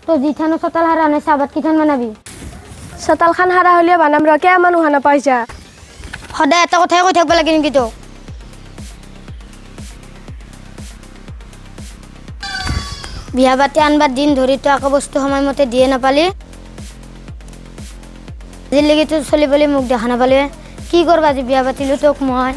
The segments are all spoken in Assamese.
তো জিঠানো চতাল হাৰা নাই চাহপাত কিঠান বানাবি চতালখান হাৰা হ'লে বানাম ৰ কিয় মানুহ হানা পাইছা সদায় এটা কথাই কৈ থাকিব লাগে নেকি তোক বিয়া পাতি আনবাৰ দিন ধৰি তো আকৌ বস্তু সময়মতে দিয়ে নাপালি আজিলৈকে তো চলিবলৈ মোক দেখা নাপালে কি কৰবা আজি বিয়া পাতিলো তোক মই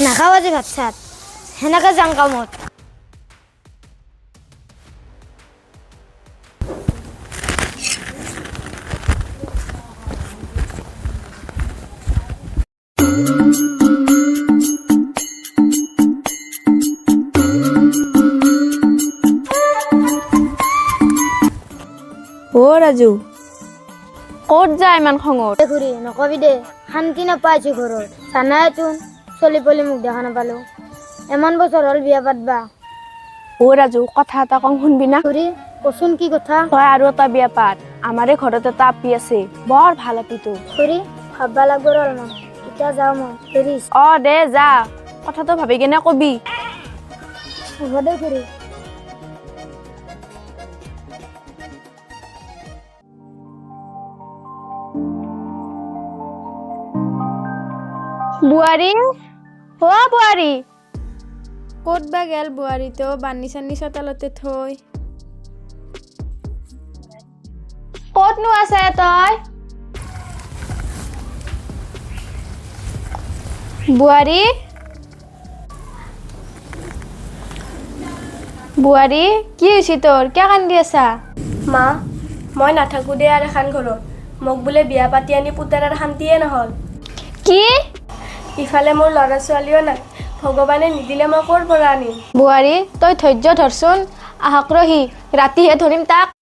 নাখাও আজি ভাত চাত সেনেকে যাম কামত অ ৰাজু ক'ত যায় ইমান খঙত ঘূৰি নকবি দে শান্তি নাপাইছো ঘৰত জানাই তোন চলি পলি মোক দেখা নাপালো এমান বছৰ হ'ল বিয়া পাতবা অ ৰাজু কথা এটা কম শুনবি না ঘূৰি কচোন কি কথা তই আৰু এটা বিয়া পাত আমাৰে ঘৰত এটা আপি আছে বৰ ভাল আপিটো ঘূৰি ভাববা লাগব ৰ অলপমান এতিয়া যাওঁ মই এৰিছ অ দে যা কথাটো ভাবি কেনে কবি হ'ব দে ঘূৰি বুৱাৰী অ বুৱাৰী ক'ত বা গেল বোৱাৰীটো বান্নি চান্নি চোতালতে থৈ ক'তনো আছে তই বুৱাৰী বুৱাৰী কি হৈছে তোৰ কিয় কান্দি আছা মা মই নাথাকো দে আৰু এখন ঘৰত মোক বোলে বিয়া পাতি আনি পুতাৰাৰ শান্তিয়ে নহ'ল কি ইফালে মোৰ ল'ৰা ছোৱালীও নাই ভগৱানে নিদিলে মই ক'ৰ পৰা আনিম বুৱাৰী তই ধৈৰ্য ধৰচোন আহক ৰহি ৰাতিহে ধৰিম তাক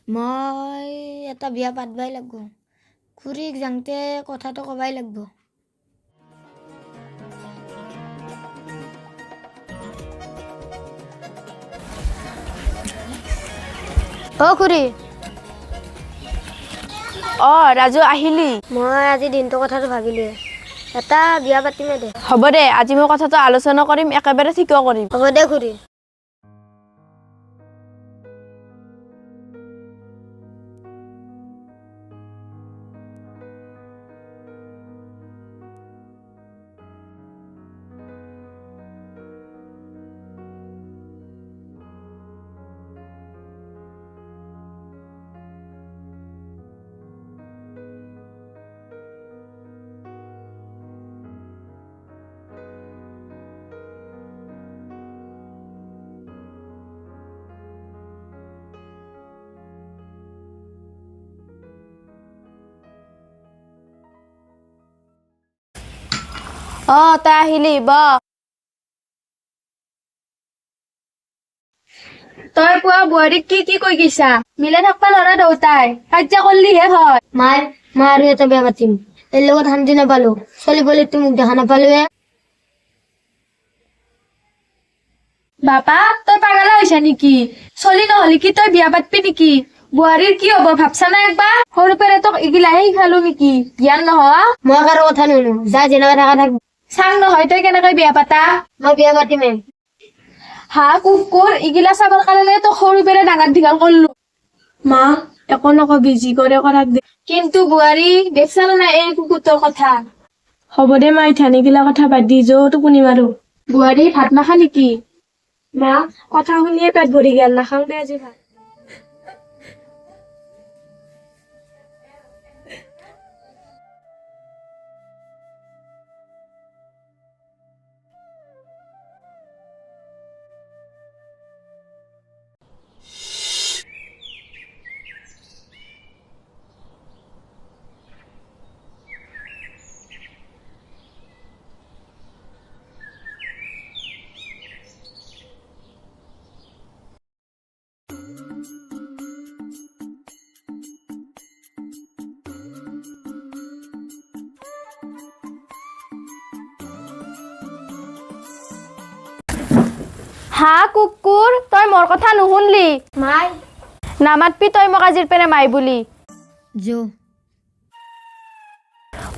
মই এটা বিয়া পাতবাই লাগব খুৰীক যাওঁতে কথাটো ক'বাই লাগব অ খুৰী অ ৰাজু আহিলি মই আজি দিনটো কথাটো ভাবিলোঁ এটা বিয়া পাতিমে দে হ'ব দে আজি মই কথাটো আলোচনা কৰিম একেবাৰে ঠিকো কৰিম হ'ব দে খুৰী অ তই আহিলি ব তই পুৱা বুৱাৰীক কি কৈ গৈছা মিলাই থাকবা নৰা দেউতাই কাজিয়া কৰিলিহে হয় মই আৰু এটা বিয়া পাতিম এই লগত শান্তি নাপালো চলিবলৈতো মোক দেখা নাপালোৱে বাপা তই পাগলা হৈছা নেকি চলি নহলি কি তই বিয়া পাতবি নেকি বুৱাৰীৰ কি হ'ব ভাবছা না একবাৰ সৰু পেৰে তোক এগিলাহে শিকালো নেকি জ্ঞান নোহোৱা মই কাৰো কথা নুনো যা যেনেকৈ থকা থাক চাং নহয় তই কেনেকৈ বিয়া পাতা মই বিয়া পাতিমে হাঁহ কুকুৰ এগিলা চাবৰ কাৰণে তোক সৰু পেৰে ডাঙৰ দীঘল কৰিলো মা একো নকবি যি কৰে কৰাক দে কিন্তু বুৱাৰী দেখছা না এই কুকুৰটোৰ কথা হ'ব দে মা ইঠানি গিলা কথা বাদ দি যৌ টোপনি মাৰো বোৱাৰী ভাত নাখা নেকি? মা কথা শুনিয়ে পেট ভৰি গেল, নাখাওঁ দে আজি ভাত। হা কুকুৰ, তই মোৰ কথা নুশুনলি? মাই নামাতবি তই মোক আজিৰ পেনে মাই বুলি। যো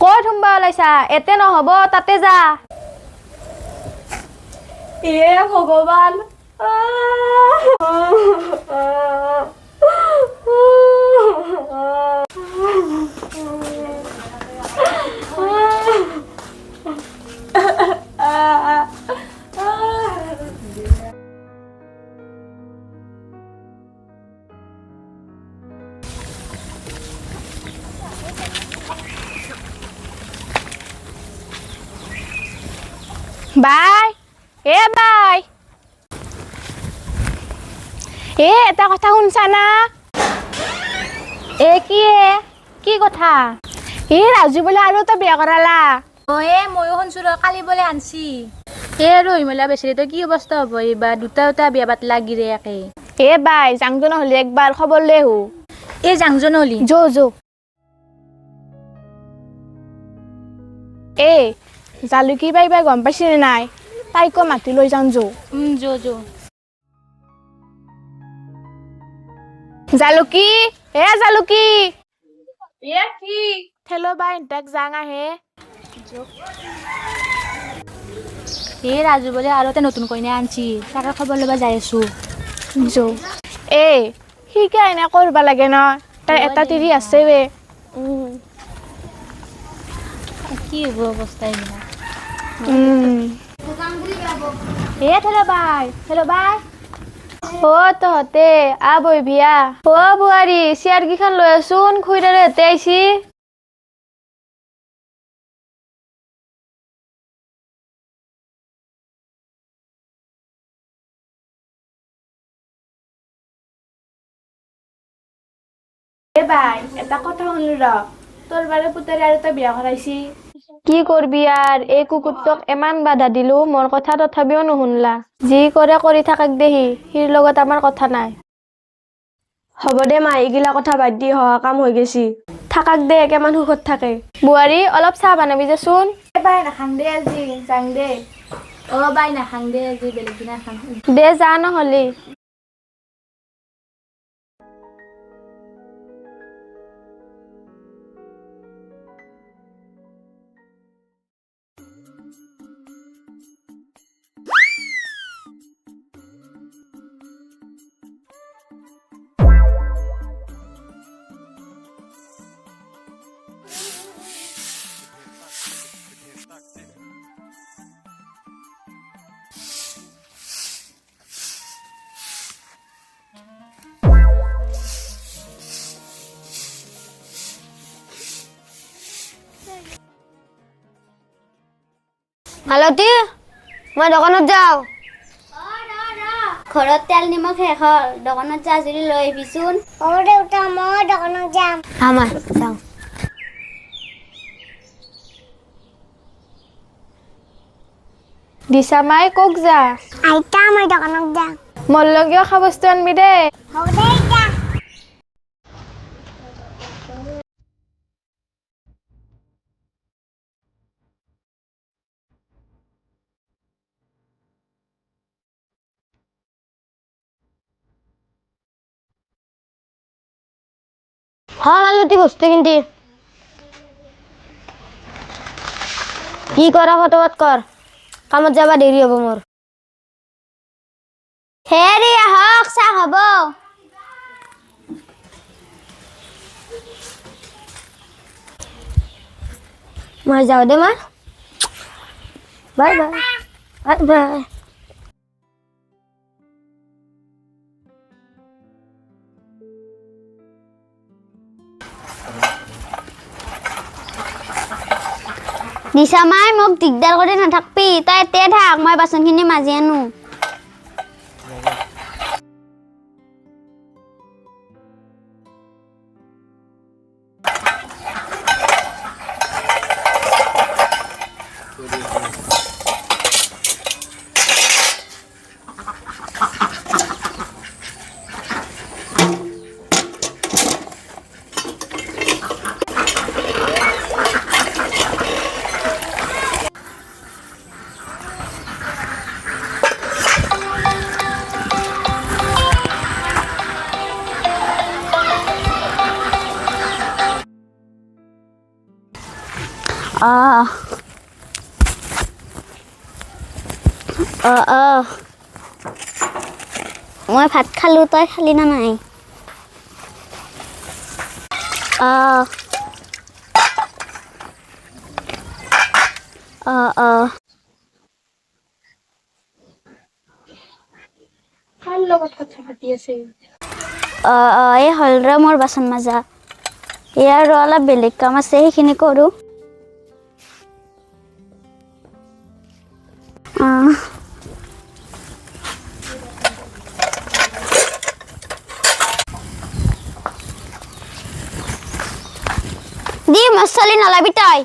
ক'ত সোমবা ওলাইছা? এতে নহ'ব, তাতে যা। এ ভগৱান। বাই, বাই, এটা কথা শুনছা না? কি কথা? ৰাজু বোলে আৰু তই বিয়া কৰালা। ময়ো শুনছো ৰ, কালি বোলে আনছি। ৰহিমলা বেচেৰি তই কি অৱস্থা হ'ব এইবাৰ, দুটা বিয়া পাতলা গিৰিয়েকে। বাই, যাংজো নহলি একবাৰ খবৰ লৈ হো। যাংজো নহলি যো জালুকি বাই গম পাইছি নে নাই? তাইকো মাতি লৈ যাওঁ যো। জালুকি, জালুকি। কি থেলো বাই তাক যাং আহে। ৰাজু বোলে আৰু এটা নতুন কইনা আনছি, তাকে খবৰ ল'বা যাই আছো। সিকা এনে কৰবা লাগে ন, তাই এটা তিৰি আছে বে। কি হ'ব অৱস্থা এইবিলাক। থেলো বাই তহঁতে বৈ বিয়া। বোৱাৰী চিয়াৰ কিখন লৈ আছোন, খুইদাৰে হেতে আইছি। বাই, এটা কথা শুনলো ৰ, তোৰ বাৰে পুতেৰে আৰু তই বিয়া কৰাইছি। কি কৰবি আৰ, এই কুকুৰটোক ইমান বাধা দিলো, মোৰ কথা তথাপিও নুশুনলা। যি কৰে কৰি থাকাক দেহি, সিৰ লগত আমাৰ কথা নাই। হ'ব দে মা, এইগিলা কথা বাদ দি হোৱা কাম হৈ গেছি। থাকাক দে, একেমান সুখত থাকে। বোৱাৰী অলপ চাহ বানাবি যাচোন। বাই নাখাং দে আজি, যাং দে। বাই নাখাং দে আজি, বেলেগ দিনা খাম। দে যা নহলি। মালতী, মই দোকানত যাওঁ। ঘৰত তেল নিমখ শেষ হ'ল, দোকানত যা যদি লৈ আহিবিচোন। দেউতা, মই দোকানত যাম। যাওঁ। দিশা মাই কক যা? আইতা, মই দোকানত যাম। মোৰ লগেও খা বস্তু আনবি দে। হ'ব দে আইতা। মালতী বস্তু কিনতি। কি কৰা ফটোৱাত কৰ, কামত যাবা দেৰি হ'ব মোৰ। হেৰি আহক, চাহ হ'ব। মই যাওঁ দে মা, বাই বাই। বাই। দিশা মাই মোক দিগদাৰ কৰি নাথাকবি, তই এতে থাক, মই বাচনখিনি মাজি আনো। মই ভাত খালো, তই খালি না নাই? কাৰ লগত কথা পাতি আছে? এই হ'ল ৰ মোৰ বাচন মাজা। এই আৰু অলপ বেলেগ কাম আছে, সেইখিনি কৰোঁ। দি মছলি নলাবি তই।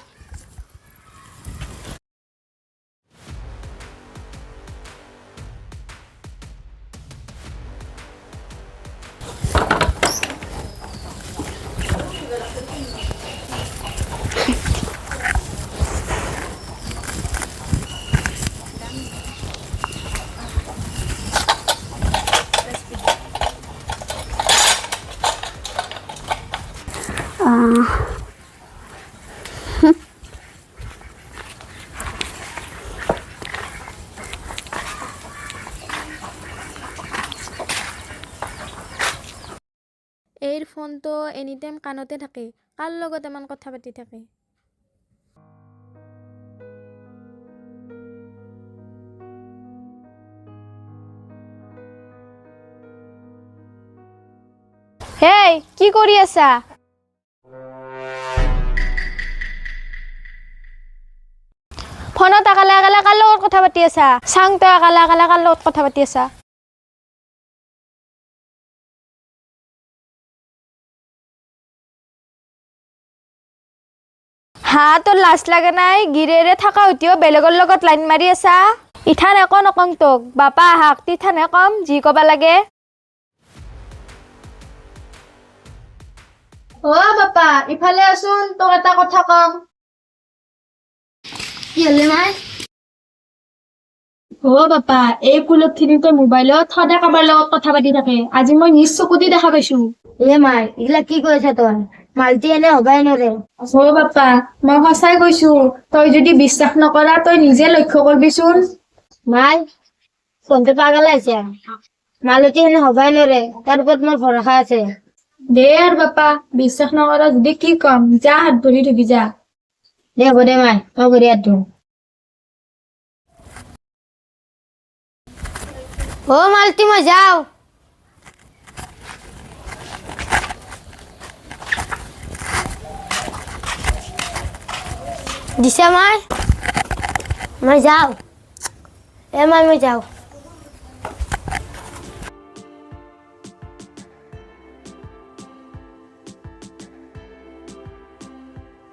এইৰ ফোনটো এনি টাইম কাণতে থাকে, কাৰ লগত ইমান কথা পাতি থাকে? হেই, কি কৰি আছা? ফোনত আকালে আকালে কাৰ লগত কথা পাতি আছা? চাং তই আকালে আকালে কাৰ লগত কথা পাতি আছা? হা, তোৰ লাজ লাগে নাই? গিৰেৰে থাকা উঠিও বেলেগৰ লগত লাইন মাৰি আছা? ইঠান একো নকং তোক, বাপা আহাক তিঠানহে কম যি কবা লাগে। বাপা ইফালে আছোন, তোক এটা কথা কম। কি হলে মাই? বাপা এই কুলক্ষিনীটো মোবাইলত সদায় কাবাৰ লগত কথা পাতি থাকে, আজি মই নিজ চকুতে দেখা পাইছো। মাই এইগিলা কি কৈছা তই? মালতি এনে হবাই নৰে। বাপা মই সঁচাই কৈছো, তই যদি বিশ্বাস নকৰা তই নিজে লক্ষ্য কৰবিচোন। মাই ফোনটো পাগল আছে, মালতি এনে হবাই নৰে, তাৰ ওপৰত মোৰ ভৰসা আছে। দে আৰু বাপা, বিশ্বাস নকৰা যদি কি কম, যা হাত ভৰি ধুবি যা। দে হ'ব দে মাই, মই কৰি আছো। মালতি মই যাও। দিশা মাই, মই যাও। মাই মই যাও।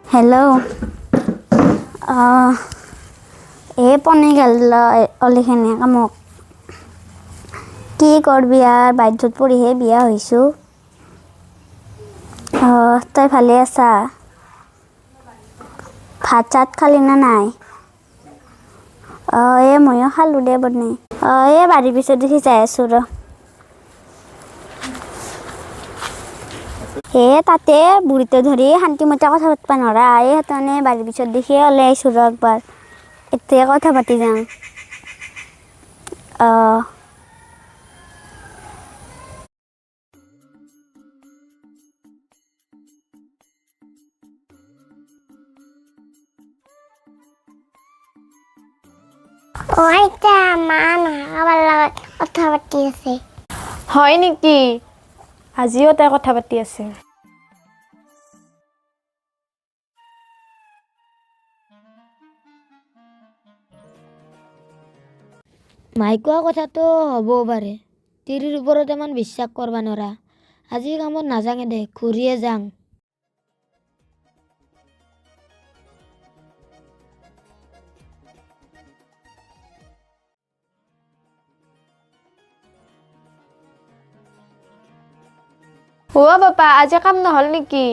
হেল্ল', এই পনি গেল অলিখিনি কামক। কি কৰবি আৰু বাধ্যত পৰিহে বিয়া হৈছো। তই ভালে আছা? ভাত চাত খালি না নাই? ময়ো খালো দে বনাই। এই বাৰীৰ পিছত দেখি যাই আছো ৰ। তাতে বুঢ়ীটো ধৰি শান্তিমতে কথা পাতিব নোৱাৰা, সেইকাৰণে বাৰীৰ পিছত দেখি ওলাই আহিছো ৰ একবাৰ, এতিয়া কথা পাতি যাওঁ। আইতা মা আমাৰ লগত কথা পাতি আছে। হয় নেকি? আজিও তাই কথা পাতি আছে। মাই কোৱা কথাটো হ'বও পাৰে। তিৰিৰ ওপৰত ইমান বিশ্বাস কৰবা নৰা। আজি কামত নাযাঙে দে, ঘূৰিয়ে যাং। বাপা আজি কাম নহল নেকি?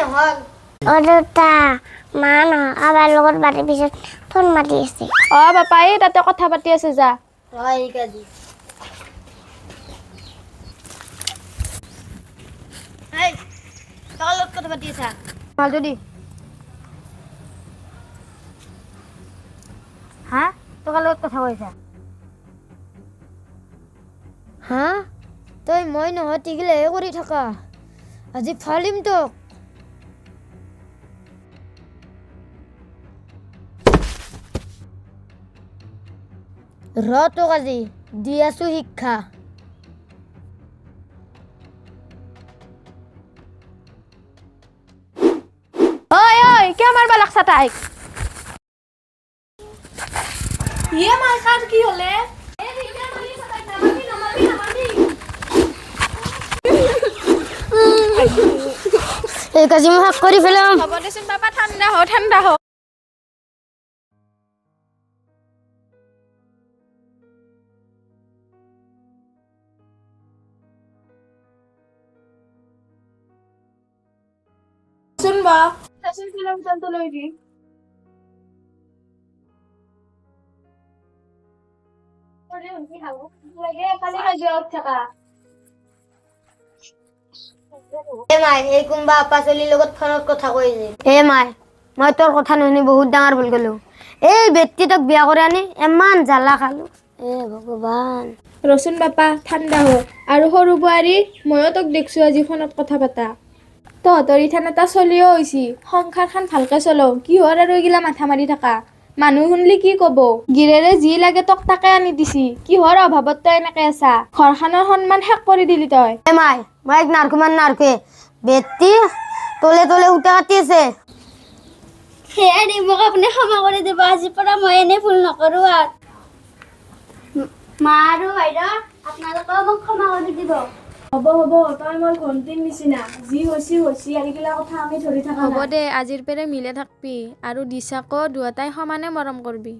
নহল। দেউতা মা আমাৰ লগত বাৰীৰ পিছত ফোন মাতি আছে। বাপা এই তাতে কথা পাতি আছে যা। কথা পাতি আছা ভাল যদি হা তোৰ লগত কথা কৈছা হা তই মই নহয় টিগিলেহে কৰি থাকা আজি ফালিম তোক তোক আজি দি আছো শিক্ষা ঐ কিয় মাৰবা লাগছা তাইক? মাৰ কাৰ কি হলে? এই কাজি মই হাক কৰি ফেলাম হ'ব দেচোন বাবা ঠাণ্ডা হ চোন বা চাচোন কিলোমিটাৰটো লৈ দি মাই এই কোনবা আপা চলিৰ লগত ফোনত কথা কৈ আছে মাই মই তোৰ কথা নুশুনি বহুত ডাঙৰ ভুল কৰিলো এই বেটি তোক বিয়া কৰি আনি ইমান জ্বালা খালো ভগৱান ৰচোন বাপা ঠাণ্ডা হ আৰু সৰু বোৱাৰী ময়ো তোক দেখছো আজি ফোনত কথা পাতা তহঁতৰ ইথান এটা চলিও হৈছি সংসাৰখন ভালকে চলও কিহৰ আৰু এইগিলা মাথা মাৰি থাকা মানুহ শুনলি কি কব গিৰেৰে যি লাগে তোক তাকে আনি দিছি কিহৰ অভাৱত তই এনেকে আছা ঘৰখনৰ সন্মান শেষ কৰি দিলি তই মাই মই এক নাৰকে বেটি তলে তলে উঠা কাটি আছে সেয়া দি মোক আপুনি ক্ষমা কৰি দিব আজিৰ পৰা মই এনে ভুল নকৰো আৰু মা আৰু বাইদেউ আপোনালোকেও মোক ক্ষমা কৰি দিব হ'ব তই মোৰ ভণ্টিৰ নিচিনা যি হৈছি আৰু এইগিলা কথা আমি ধৰি থাকা হ'ব দে আজিৰ পৰা মিলে থাকবি আৰু দিশাকো দুয়োটাই সমানে মৰম কৰবি